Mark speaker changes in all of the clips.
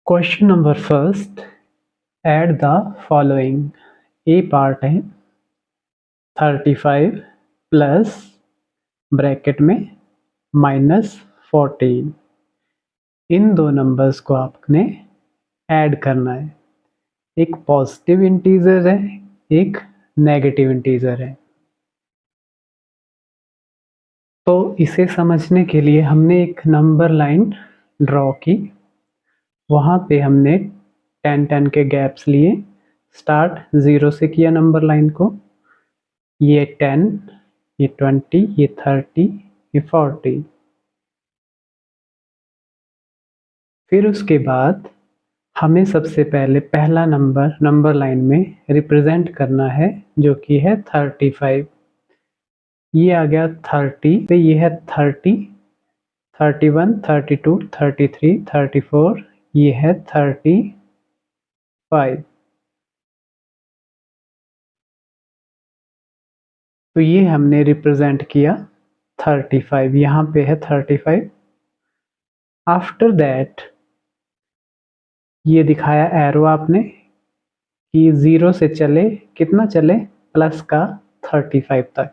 Speaker 1: Question number first, add the following. A part है 35 plus bracket में -14। इन दो numbers को आपने ऐड करना है। एक पॉजिटिव इंटीजर है, एक नेगेटिव इंटीजर है। तो इसे समझने के लिए हमने एक नंबर लाइन ड्रॉ की। वहाँ पे हमने 10-10 के गैप्स लिए। स्टार्ट 0 से किया नंबर लाइन को। ये 10, ये 20, ये 30, ये 40। फिर उसके बाद हमें सबसे पहले पहला नंबर लाइन में रिप्रेजेंट करना है, जो कि है 35। ये आ गया 30 पे, ये है 30, 31, 32, 33, 34, ये है 35। तो ये हमने रिप्रेजेंट किया 35, यहाँ पे है 35। आफ्टर दैट ये दिखाया एरो आपने कि 0 से चले, कितना चले, प्लस का 35 तक।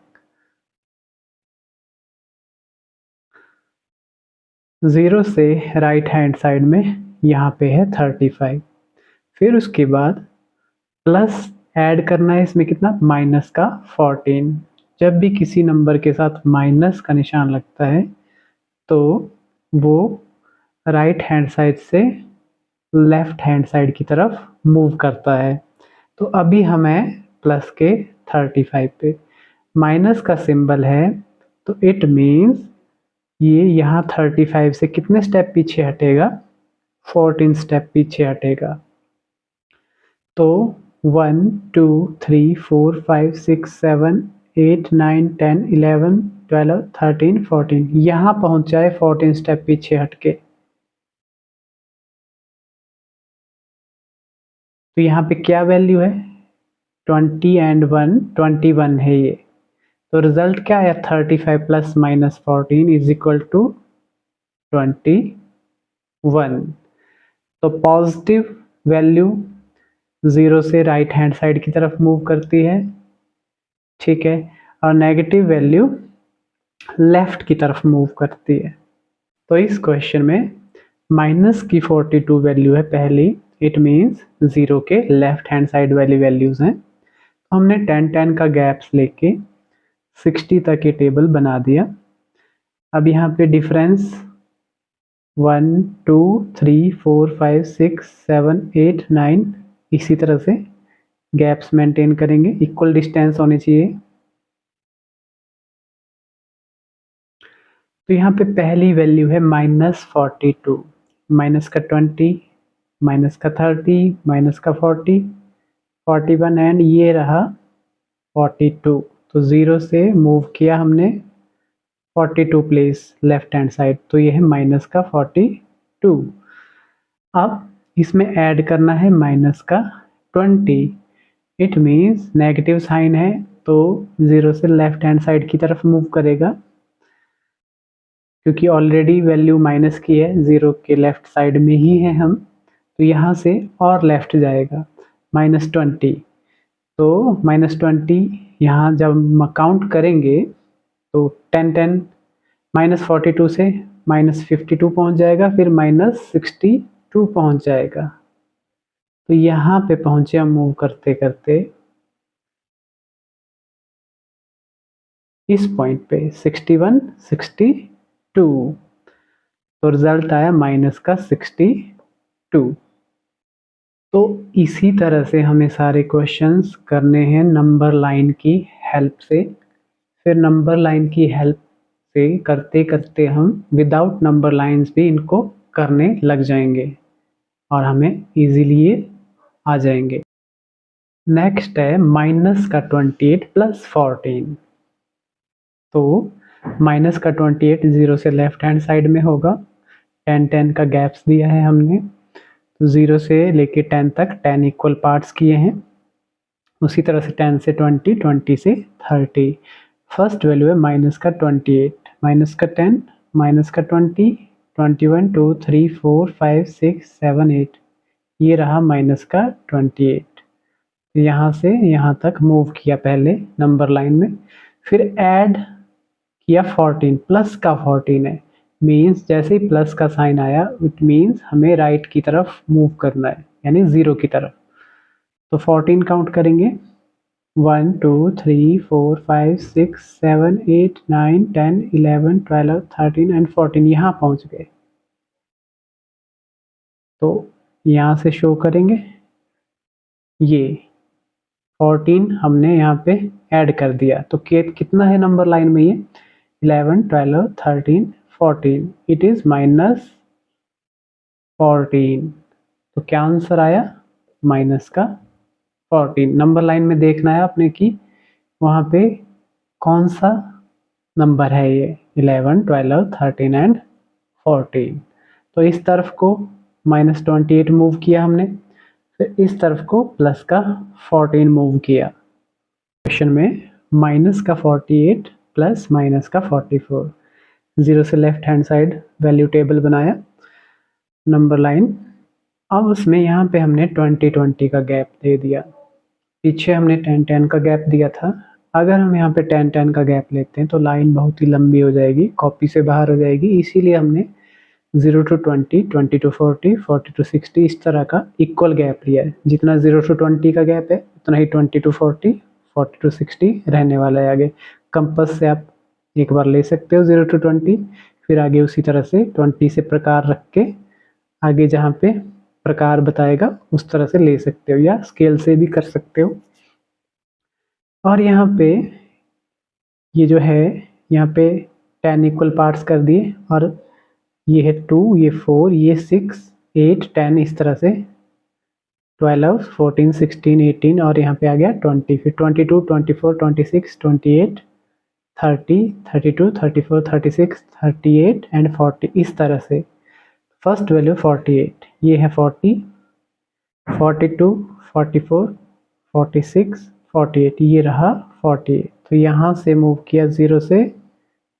Speaker 1: 0 से राइट हैंड साइड में यहाँ पे है 35। फिर उसके बाद प्लस ऐड करना है इसमें, कितना, माइनस का 14। जब भी किसी नंबर के साथ माइनस का निशान लगता है तो वो राइट हैंड साइड से लेफ्ट हैंड साइड की तरफ मूव करता है। तो अभी हमें प्लस के 35 पे माइनस का सिंबल है, तो इट मीन्स ये यहाँ 35 से कितने स्टेप पीछे हटेगा, 14 स्टेप पीछे हटेगा। तो 1 2 3 4 5 6 7 8 9 10 11 12 13 14 यहाँ पहुंचा है 14 स्टेप पीछे हटके। तो यहाँ पे क्या वैल्यू है, 20 एंड 1, 21 है ये। तो रिजल्ट क्या है, 35 प्लस -14 इज इक्वल टू 21। तो पॉजिटिव वैल्यू 0 से राइट हैंड साइड की तरफ मूव करती है, ठीक है, और नेगेटिव वैल्यू लेफ्ट की तरफ मूव करती है। तो इस क्वेश्चन में माइनस की 42 वैल्यू है पहली, इट मीन्स 0 के लेफ्ट हैंड साइड वाली वैल्यूज हैं। तो हमने 10-10 का गैप्स लेके 60 तक ये टेबल बना दिया। अब यहाँ पे डिफरेंस 1 2 3 4 5 6 7 8 9 इसी तरह से गैप्स मेंटेन करेंगे, इक्वल डिस्टेंस होनी चाहिए। तो यहाँ पे पहली वैल्यू है -42, माइनस का 20, माइनस का 30, माइनस का 40, 41 एंड ये रहा 42। तो 0 से मूव किया हमने 42 प्लेस लेफ्ट हैंड साइड, तो ये है माइनस का 42। अब इसमें ऐड करना है माइनस का 20। इट मीन्स नेगेटिव साइन है तो 0 से लेफ्ट हैंड साइड की तरफ मूव करेगा, क्योंकि ऑलरेडी वैल्यू माइनस की है, 0 के लेफ्ट साइड में ही है हम, तो यहाँ से और लेफ्ट जाएगा -20। तो -20 यहाँ जब हम काउंट करेंगे तो 10-10 -42 से -52 पहुँच जाएगा, फिर -62 पहुँच जाएगा। तो यहाँ पे पहुँचे हम मूव करते करते इस पॉइंट पे 61 62। तो रिजल्ट आया माइनस का 62। तो इसी तरह से हमें सारे क्वेश्चंस करने हैं नंबर लाइन की हेल्प से। फिर नंबर लाइन की हेल्प से करते करते हम विदाउट नंबर लाइंस भी इनको करने लग जाएंगे और हमें इजीली ये आ जाएंगे। नेक्स्ट है माइनस का 28 प्लस 14। तो माइनस का 28 0 से लेफ्ट हैंड साइड में होगा, 10-10 का गैप्स दिया है हमने, तो 0 से लेके 10 तक 10 इक्वल पार्ट्स किए हैं। उसी तरह से 10 से 20, 20 से 30। फर्स्ट वैल्यू है माइनस का 28, माइनस का 10, माइनस का 20, 21 2 3 4 5 6 7 8 ये रहा माइनस का 28। यहाँ से यहाँ तक मूव किया पहले नंबर लाइन में, फिर ऐड किया 14, प्लस का 14 है, मीन्स जैसे ही प्लस का साइन आया इट मीन्स हमें राइट की तरफ मूव करना है, यानी 0 की तरफ। तो 14 काउंट करेंगे, 1 2 3 4 5 6 7 8 9 10 11 12 13 एंड 14, यहाँ पहुँच गए। तो यहाँ से शो करेंगे, ये 14 हमने यहाँ पे ऐड कर दिया। तो कितना है नंबर लाइन में, ये 11 12 13 14, इट इज़ माइनस 14। तो क्या आंसर आया, माइनस का 14। नंबर लाइन में देखना है आपने कि वहाँ पे कौन सा नंबर है, ये 11 12 13 एंड 14। तो इस तरफ को -28 मूव किया हमने, फिर इस तरफ को प्लस का 14 मूव किया। क्वेश्चन में माइनस का 48 प्लस माइनस का 44, 0 से left hand side value table बनाया नंबर लाइन। अब उसमें यहाँ पे हमने 20 का गैप दे दिया, पीछे हमने 10 का गैप दिया था। अगर हम यहाँ पे 10 का गैप लेते हैं तो लाइन बहुत ही लंबी हो जाएगी, कॉपी से बाहर हो जाएगी, इसीलिए हमने 0 to 20, 20 to 40, 40 to 60 इस तरह का इक्वल गैप लिया है। जितना 0 to 20 का गैप है उतना ही 20 to 40, 40 to 60 रहने वाला है आगे। कंपास से आप एक बार ले सकते हो 0 to 20, फिर आगे उसी तरह से 20 से प्रकार रख के आगे जहाँ पे प्रकार बताएगा उस तरह से ले सकते हो, या स्केल से भी कर सकते हो। और यहाँ पे ये जो है, यहाँ पे 10 इक्वल पार्ट्स कर दिए, और ये है 2, ये 4, ये 6 8 10, इस तरह से 12 14 16 18, और यहाँ पे आ गया 20, फिर 22 24 26 28 30 32 34 36 38 एंड 40, इस तरह से। फर्स्ट वैल्यू 48, ये है 40 42 44 46 48, ये रहा 48। तो यहाँ से मूव किया 0 से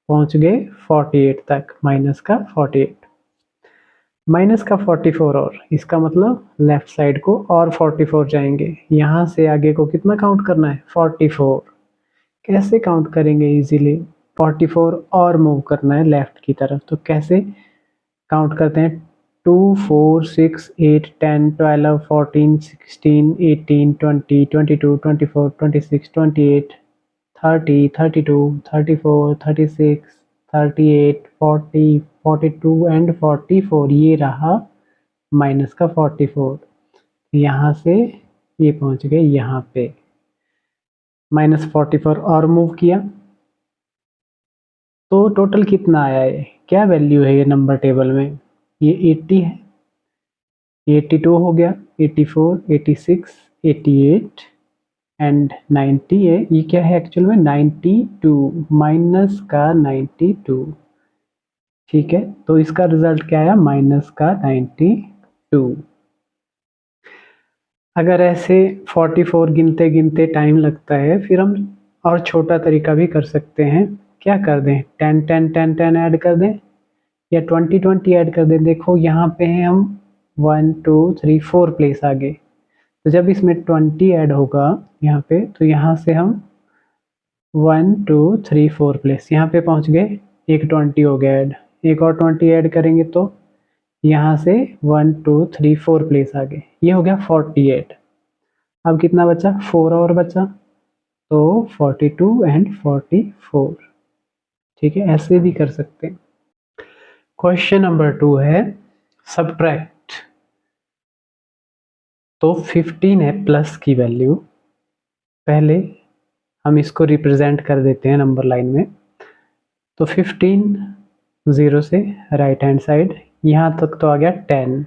Speaker 1: पहुँच गए 48 तक, माइनस का 48, माइनस का 44, और इसका मतलब लेफ्ट साइड को और 44 जाएंगे। यहाँ से आगे को कितना काउंट करना है, 44। कैसे काउंट करेंगे इजीली, 44 और मूव करना है लेफ्ट की तरफ। तो कैसे काउंट करते हैं, 2 4 6 8 10 12 14 16 18 20 22 24 26 28 30 32 34 36 38 40 42 एंड 44, ये रहा माइनस का 44। यहाँ से ये पहुँच गए यहाँ पे, -44 और मूव किया तो टोटल कितना आया है, क्या वैल्यू है ये नंबर टेबल में, ये 80 है, 82 हो गया, 84 86 88 एंड 90 है। ये क्या है एक्चुअल में, 92, माइनस का 92। ठीक है, तो इसका रिजल्ट क्या आया, माइनस का 92। अगर ऐसे 44 गिनते गिनते टाइम लगता है, फिर हम और छोटा तरीका भी कर सकते हैं। क्या कर दें, 10 10 10 10 ऐड कर दें, या 20 20 ऐड कर दें। देखो यहाँ पे हैं हम 1 2 3 4 प्लेस आगे, तो जब इसमें 20 ऐड होगा यहाँ पे, तो यहाँ से हम 1 2 3 4 प्लेस यहाँ पे पहुँच गए, एक 20 हो गया ऐड, एक और 20 ऐड करेंगे तो यहाँ से 1 2 3 4 प्लेस आगे, ये हो गया 48। अब कितना बचा, 4 और बचा, तो 42 एंड 44। ठीक है, ऐसे भी कर सकते हैं। क्वेश्चन नंबर 2 है सब्ट्रैक्ट। तो 15 है प्लस की वैल्यू, पहले हम इसको रिप्रेजेंट कर देते हैं नंबर लाइन में। तो 15 0 से राइट हैंड साइड यहाँ तक तो आ गया 10,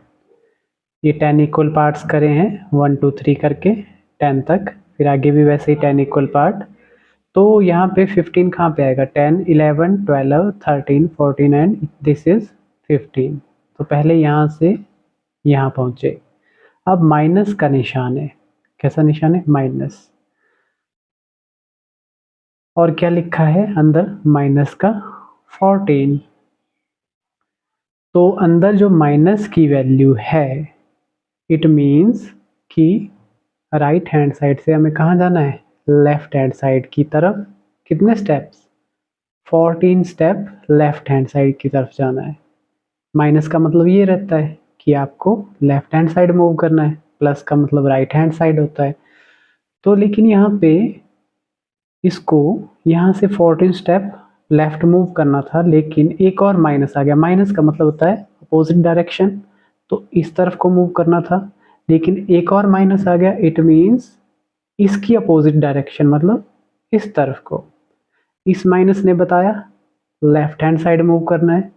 Speaker 1: ये 10 इक्वल पार्ट्स करे हैं 1 2 3 करके 10 तक, फिर आगे भी वैसे ही 10 इक्वल पार्ट। तो यहाँ पे 15 कहाँ पे आएगा, 10 11 12 13 14 एंड दिस इज 15। तो पहले यहाँ से यहाँ पहुँचे। अब माइनस का निशान है, कैसा निशान है, माइनस, और क्या लिखा है अंदर, माइनस का 14। तो अंदर जो माइनस की वैल्यू है इट मीन्स कि राइट हैंड साइड से हमें कहाँ जाना है, लेफ्ट हैंड साइड की तरफ। कितने steps, 14 step left hand side की तरफ जाना है। माइनस का मतलब ये रहता है कि आपको लेफ्ट हैंड साइड मूव करना है, प्लस का मतलब राइट हैंड साइड होता है। तो लेकिन यहाँ पे इसको यहाँ से 14 स्टेप लेफ्ट मूव करना था, लेकिन एक और माइनस आ गया। माइनस का मतलब होता है अपोजिट डायरेक्शन, तो इस तरफ को मूव करना था, लेकिन एक और माइनस आ गया। इट मीन्स इसकी अपोजिट डायरेक्शन मतलब इस तरफ को। इस माइनस ने बताया लेफ्ट हैंड साइड मूव करना है,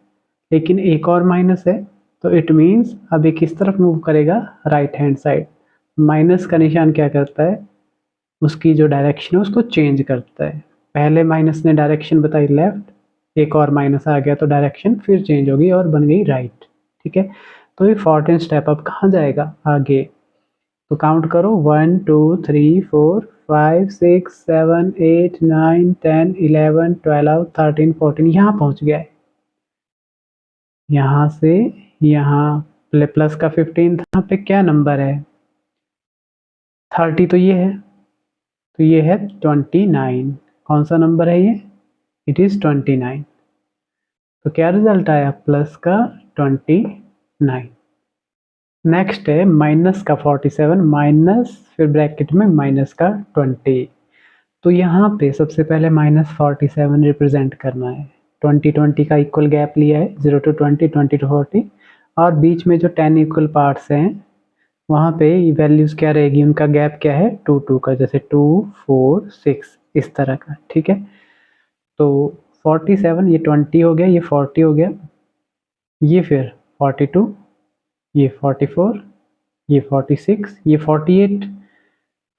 Speaker 1: लेकिन एक और माइनस है, तो इट मीन्स अब ये किस तरफ मूव करेगा, राइट हैंड साइड। माइनस का निशान क्या करता है, उसकी जो डायरेक्शन है उसको चेंज करता है। पहले माइनस ने डायरेक्शन बताई लेफ्ट, एक और माइनस आ गया तो डायरेक्शन फिर चेंज हो गई और बन गई राइट। ठीक है, तो ये 14 स्टेप अब कहाँ जाएगा, आगे। तो काउंट करो 1 2 3 4 5 6 7 8 9 10 11 12 13 14, यहाँ पहुँच गया है। यहाँ से यहाँ प्लस का 15 था, यहाँ पे क्या नंबर है, 30, तो ये है, तो ये है 29। कौन सा नंबर है ये, इट इज़ 29। तो क्या रिजल्ट आया, प्लस का 29। नेक्स्ट है माइनस का 47, माइनस फिर ब्रैकेट में माइनस का 20। तो यहाँ पे सबसे पहले -47 रिप्रेजेंट करना है। 20 का इक्वल गैप लिया है, 0 to 20, 20 to 40, और बीच में जो 10 इक्वल पार्ट्स हैं वहाँ पे वैल्यूज़ क्या रहेगी, उनका गैप क्या है, 2 2 का, जैसे 2 4 6 इस तरह का। ठीक है, तो 47, ये 20 हो गया, ये 40 हो गया, ये फिर 42, ये 44, ये 46, ये 48,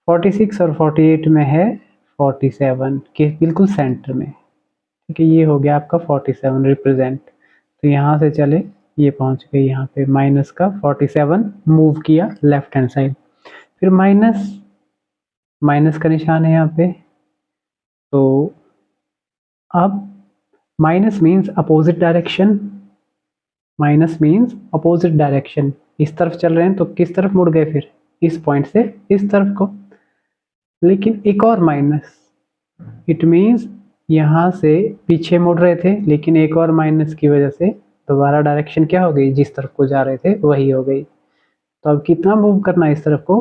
Speaker 1: 46 और 48 में है 47 के बिल्कुल सेंटर में। ठीक है, ये हो गया आपका 47 रिप्रेजेंट। तो यहाँ से चले ये पहुँच गए यहाँ पे, माइनस का 47 मूव किया लेफ्ट हैंड साइड। फिर माइनस का निशान है यहाँ पे, तो अब minus means opposite direction, minus means opposite direction. इस तरफ चल रहे हैं तो किस तरफ मुड़ गए, फिर इस पॉइंट से इस तरफ को। लेकिन एक और माइनस, इट मीन्स यहाँ से पीछे मुड़ रहे थे, लेकिन एक और माइनस की वजह से दोबारा डायरेक्शन क्या हो गई, जिस तरफ को जा रहे थे वही हो गई। तो अब कितना मूव करना है इस तरफ को,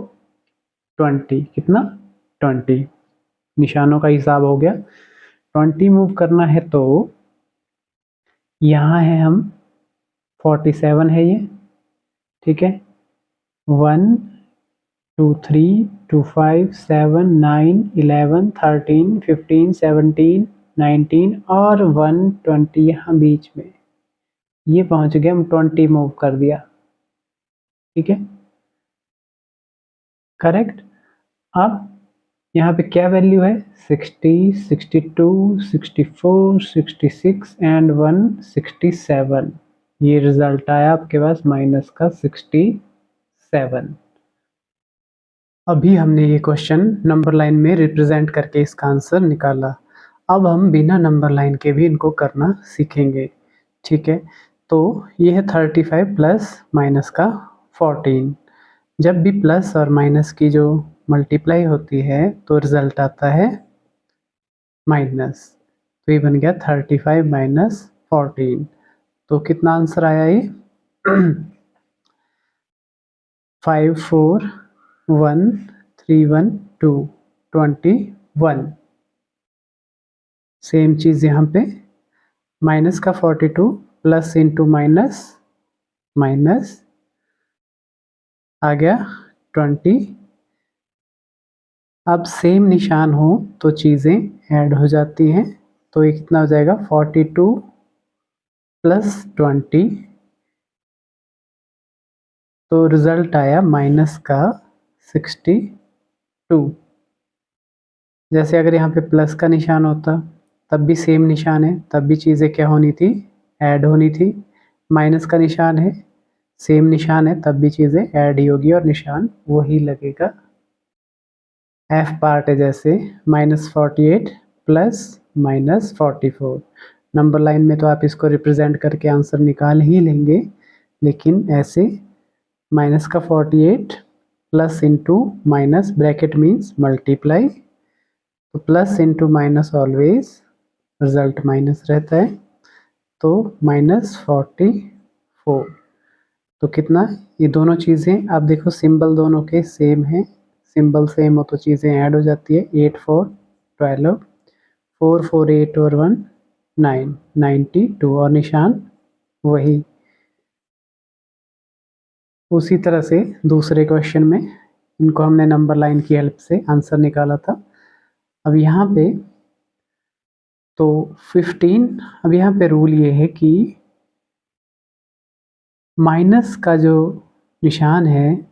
Speaker 1: 20। कितना, 20। निशानों का हिसाब हो गया, 20 मूव करना है। तो यहाँ है हम 47 है ये। ठीक है, 1 2 3 2 5 7 9 11 13 15 17 19 और 120 यहाँ बीच में, ये पहुँच गए हम, 20 मूव कर दिया। ठीक है, करेक्ट। अब यहाँ पे क्या वैल्यू है, 60 62 64 66 एंड 167। ये रिजल्ट आया आपके पास माइनस का 67। अभी हमने ये क्वेश्चन नंबर लाइन में रिप्रेजेंट करके इसका आंसर निकाला। अब हम बिना नंबर लाइन के भी इनको करना सीखेंगे। ठीक है, तो ये है 35 प्लस माइनस का 14। जब भी प्लस और माइनस की जो मल्टीप्लाई होती है तो रिजल्ट आता है माइनस। तो ये बन गया 35 माइनस 14। तो कितना आंसर आया ये 54131 21। सेम चीज़ यहाँ पे माइनस का 42 प्लस इंटू माइनस माइनस आ गया 20। अब सेम निशान हो तो चीज़ें ऐड हो जाती हैं, तो ये कितना हो जाएगा 42 प्लस 20, तो रिजल्ट आया माइनस का 62। जैसे अगर यहाँ पे प्लस का निशान होता तब भी सेम निशान है, तब भी चीज़ें क्या होनी थी, ऐड होनी थी। माइनस का निशान है, सेम निशान है, तब भी चीज़ें ऐड ही होगी और निशान वही लगेगा। एफ पार्ट है जैसे -48 प्लस -44। नंबर लाइन में तो आप इसको रिप्रेजेंट करके आंसर निकाल ही लेंगे, लेकिन ऐसे माइनस का 48 plus into minus, bracket means multiply, तो plus into minus always result minus रहता है, तो -44। तो कितना, ये दोनों चीज़ें आप देखो सिंबल दोनों के सेम हैं, सिंबल सेम हो तो चीज़ें ऐड हो जाती है। 8 4 12, 4 4 8 और 1 9, 92 और निशान वही। उसी तरह से दूसरे क्वेश्चन में इनको हमने नंबर लाइन की हेल्प से आंसर निकाला था। अब यहाँ पे तो 15, अब यहाँ पे रूल ये है कि माइनस का जो निशान है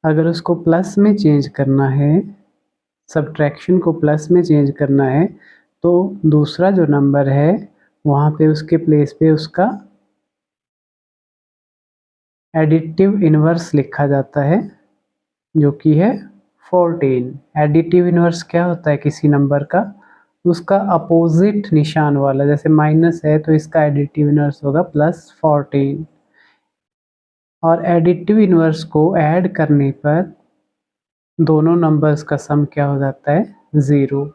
Speaker 1: अगर उसको प्लस में चेंज करना है, सब्ट्रैक्शन को प्लस में चेंज करना है, तो दूसरा जो नंबर है वहाँ पे उसके प्लेस पे उसका एडिटिव इन्वर्स लिखा जाता है, जो कि है 14। एडिटिव इन्वर्स क्या होता है किसी नंबर का, उसका अपोजिट निशान वाला, जैसे माइनस है तो इसका एडिटिव इन्वर्स होगा +14, और एडिटिव इन्वर्स को ऐड करने पर दोनों नंबर्स का सम क्या हो जाता है, 0।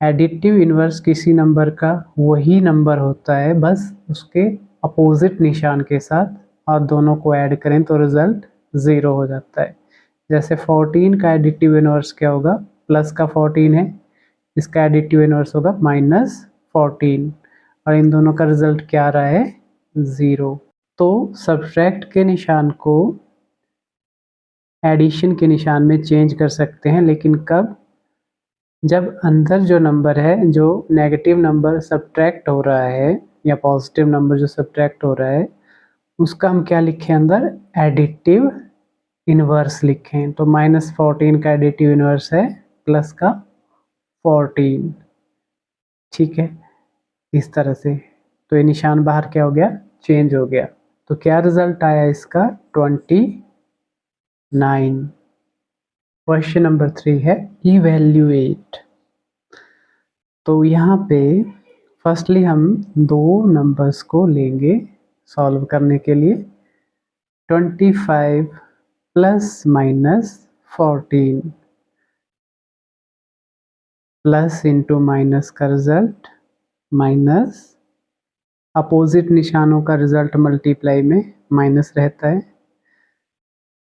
Speaker 1: एडिटिव इन्वर्स किसी नंबर का वही नंबर होता है बस उसके अपोजिट निशान के साथ, और दोनों को ऐड करें तो रिजल्ट 0 हो जाता है। जैसे 14 का एडिटिव इन्वर्स क्या होगा, प्लस का 14 है, इसका एडिटिव इन्वर्स होगा -14, और इन दोनों का रिजल्ट क्या आ रहा है, 0। तो सब्ट्रैक्ट के निशान को एडिशन के निशान में चेंज कर सकते हैं, लेकिन कब, जब अंदर जो नंबर है, जो नेगेटिव नंबर सब्ट्रैक्ट हो रहा है या पॉजिटिव नंबर जो सब्ट्रैक्ट हो रहा है, उसका हम क्या लिखें, अंदर एडिटिव इन्वर्स लिखें। तो -14 का एडिटिव इन्वर्स है प्लस का 14, ठीक है, इस तरह से। तो ये निशान बाहर क्या हो गया, चेंज हो गया। तो क्या रिजल्ट आया इसका, 29। क्वेश्चन नंबर 3 है इवैल्यूएट। तो यहाँ पे फर्स्टली हम दो नंबर्स को लेंगे सॉल्व करने के लिए। 25 plus minus 14, plus into minus का रिजल्ट माइनस, अपोजिट निशानों का रिजल्ट मल्टीप्लाई में माइनस रहता है,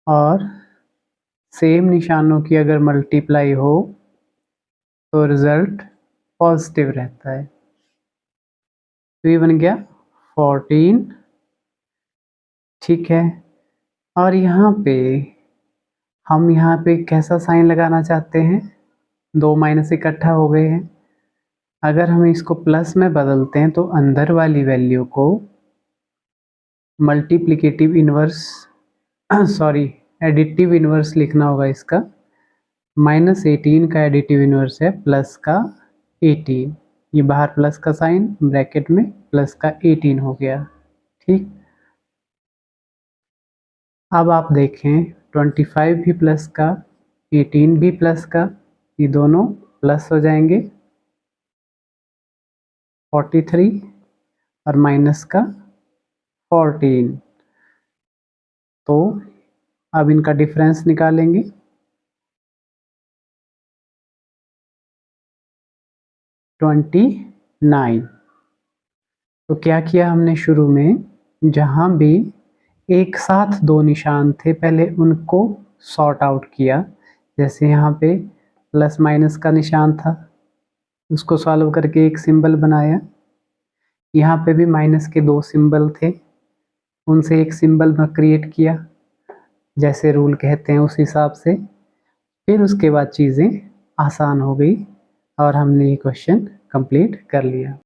Speaker 1: और सेम निशानों की अगर मल्टीप्लाई हो तो रिजल्ट पॉजिटिव रहता है। तो ये बन गया 14, ठीक है। और यहाँ पे हम यहाँ पे कैसा साइन लगाना चाहते हैं, दो माइनस इकट्ठा हो गए हैं, अगर हम इसको प्लस में बदलते हैं तो अंदर वाली वैल्यू को multiplicative inverse sorry additive inverse लिखना होगा इसका। -18 का एडिटिव इन्वर्स है प्लस का 18, ये बाहर प्लस का साइन, ब्रैकेट में प्लस का 18 हो गया, ठीक। अब आप देखें 25 भी प्लस का, 18 भी प्लस का, ये दोनों प्लस हो जाएंगे 43, और माइनस का 14। तो अब इनका डिफरेंस निकालेंगे, 29। तो क्या किया हमने शुरू में, जहाँ भी एक साथ दो निशान थे पहले उनको सॉर्ट आउट किया। जैसे यहाँ पे प्लस माइनस का निशान था, उसको सॉल्व करके एक सिंबल बनाया। यहाँ पे भी माइनस के दो सिंबल थे, उनसे एक सिंबल क्रिएट किया, जैसे रूल कहते हैं उस हिसाब से। फिर उसके बाद चीज़ें आसान हो गई और हमने ये क्वेश्चन कंप्लीट कर लिया।